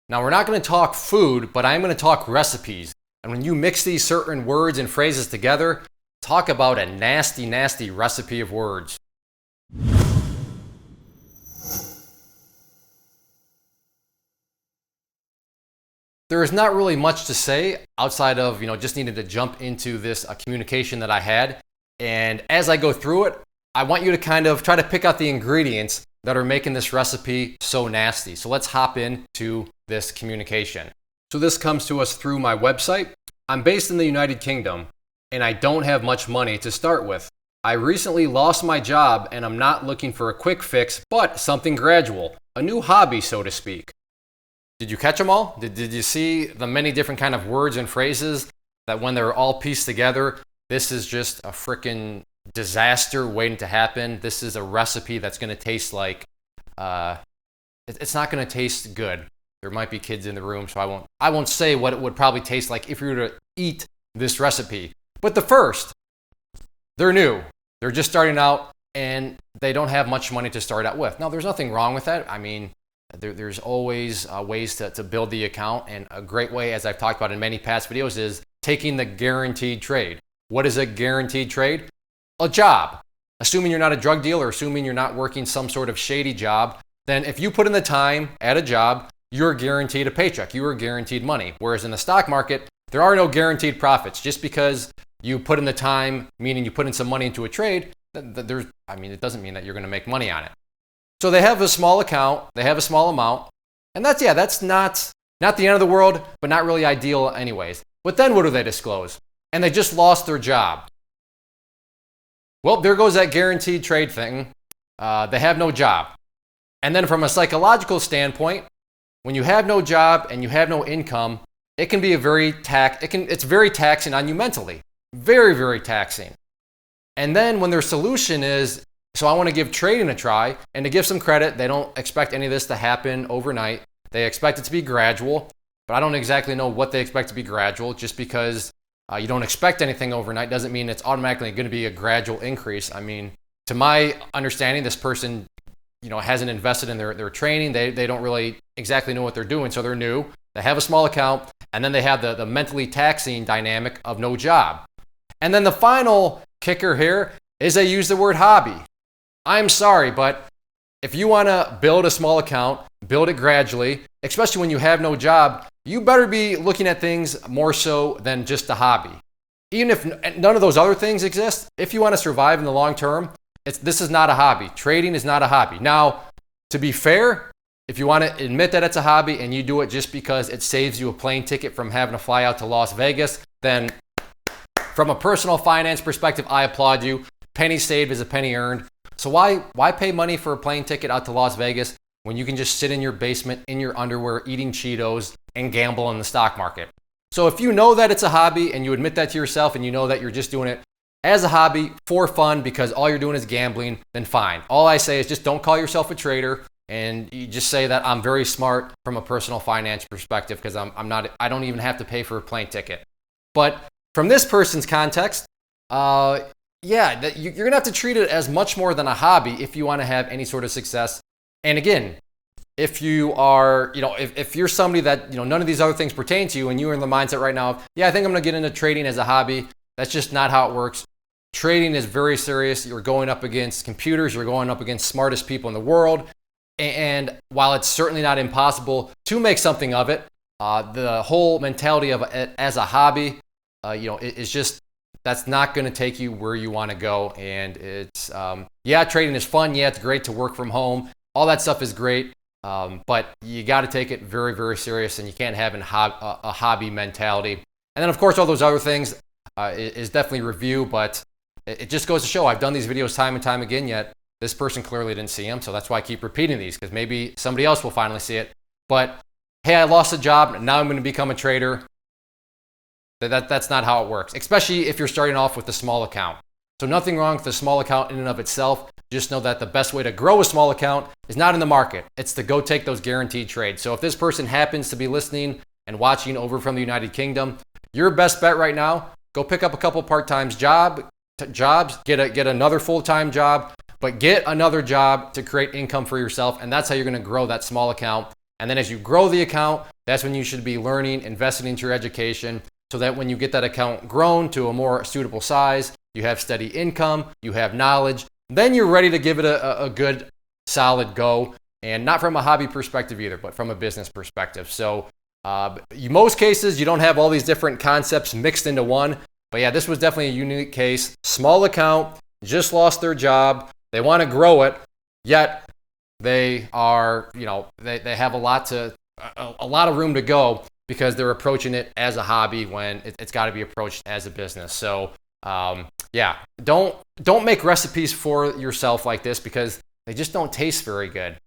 Now, we're not going to talk food, but I'm going to talk recipes. And when you mix these certain words and phrases together, talk about a nasty, nasty recipe of words. There is not really much to say outside of, just needing to jump into this communication that I had. And as I go through it, I want you to kind of try to pick out the ingredients that are making this recipe so nasty. So let's hop into this communication. So this comes to us through my website. I'm based in the United Kingdom, and I don't have much money to start with. I recently lost my job, and I'm not looking for a quick fix, but something gradual, a new hobby, so to speak. Did you catch them all? Did you see the many different kind of words and phrases that when they're all pieced together, this is just a freaking disaster waiting to happen? This is a recipe that's going to taste like, it's not going to taste good. There might be kids in the room, so I won't say what it would probably taste like if you were to eat this recipe. But the first, they're new. They're just starting out, and they don't have much money to start out with. Now, there's nothing wrong with that. I mean, there's always ways to build the account, and a great way, as I've talked about in many past videos, is taking the guaranteed trade. What is a guaranteed trade? A job. Assuming you're not a drug dealer, assuming you're not working some sort of shady job, then if you put in the time at a job, you're guaranteed a paycheck. You are guaranteed money. Whereas in the stock market, there are no guaranteed profits. Just because you put in the time, meaning you put in some money into a trade, it doesn't mean that you're going to make money on it. So they have a small account, they have a small amount, and that's not the end of the world, but not really ideal anyways. But then what do they disclose? And they just lost their job. Well, there goes that guaranteed trade thing. They have no job. And then from a psychological standpoint, when you have no job and you have no income, it can be it's very taxing on you mentally. Very, very taxing. And then when their solution is, so I want to give trading a try, and to give some credit, they don't expect any of this to happen overnight. They expect it to be gradual, but I don't exactly know what they expect to be gradual. Just because you don't expect anything overnight doesn't mean it's automatically going to be a gradual increase. I mean, to my understanding, this person hasn't invested in their training. They don't really exactly know what they're doing, so they're new. They have a small account, and then they have the mentally taxing dynamic of no job. And then the final kicker here is they use the word hobby. I'm sorry, but if you want to build a small account, build it gradually, especially when you have no job, you better be looking at things more so than just a hobby. Even if none of those other things exist, if you want to survive in the long term, this is not a hobby. Trading is not a hobby. Now, to be fair, if you want to admit that it's a hobby and you do it just because it saves you a plane ticket from having to fly out to Las Vegas, then from a personal finance perspective, I applaud you. Penny saved is a penny earned. So why pay money for a plane ticket out to Las Vegas when you can just sit in your basement in your underwear eating Cheetos and gamble in the stock market? So if you know that it's a hobby and you admit that to yourself and you know that you're just doing it as a hobby for fun because all you're doing is gambling, then fine. All I say is just don't call yourself a trader, and you just say that I'm very smart from a personal finance perspective because I don't even have to pay for a plane ticket. But from this person's context, you're gonna have to treat it as much more than a hobby if you want to have any sort of success. And again, if you are, if you're somebody that, none of these other things pertain to you and you're in the mindset right now of, I think I'm gonna get into trading as a hobby, that's just not how it works. Trading is very serious. You're going up against computers, you're going up against smartest people in the world. And while it's certainly not impossible to make something of it, the whole mentality of it as a hobby, is just, that's not going to take you where you want to go. And it's, trading is fun. Yeah, it's great to work from home. All that stuff is great. But you got to take it very, very serious, and you can't have a hobby mentality. And then, of course, all those other things is definitely review, but it just goes to show I've done these videos time and time again, yet this person clearly didn't see them. So that's why I keep repeating these, because maybe somebody else will finally see it. But hey, I lost a job. Now I'm going to become a trader. That's not how it works, especially if you're starting off with a small account. So nothing wrong with a small account in and of itself. Just know that the best way to grow a small account is not in the market. It's to go take those guaranteed trades. So if this person happens to be listening and watching over from the United Kingdom, your best bet right now, go pick up a couple part-time jobs, get another full-time job, but get another job to create income for yourself. And that's how you're going to grow that small account. And then as you grow the account, That's when you should be learning, investing into your education, so that when you get that account grown to a more suitable size, you have steady income, you have knowledge, then you're ready to give it a good, solid go. And not from a hobby perspective either, but from a business perspective. So in most cases, you don't have all these different concepts mixed into one. But yeah, this was definitely a unique case. Small account, just lost their job. They want to grow it, yet they are, they have a lot of room to go because they're approaching it as a hobby when it's got to be approached as a business. So yeah, don't make recipes for yourself like this because they just don't taste very good.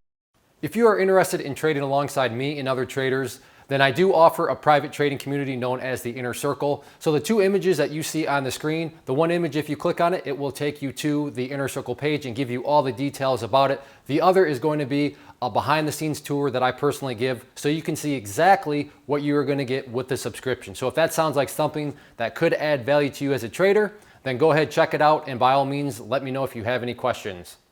If you are interested in trading alongside me and other traders, then I do offer a private trading community known as the Inner Circle. So the two images that you see on the screen, the one image, if you click on it, it will take you to the Inner Circle page and give you all the details about it. The other is going to be a behind the scenes tour that I personally give so you can see exactly what you are going to get with the subscription. So if that sounds like something that could add value to you as a trader, then go ahead, check it out, and by all means, let me know if you have any questions.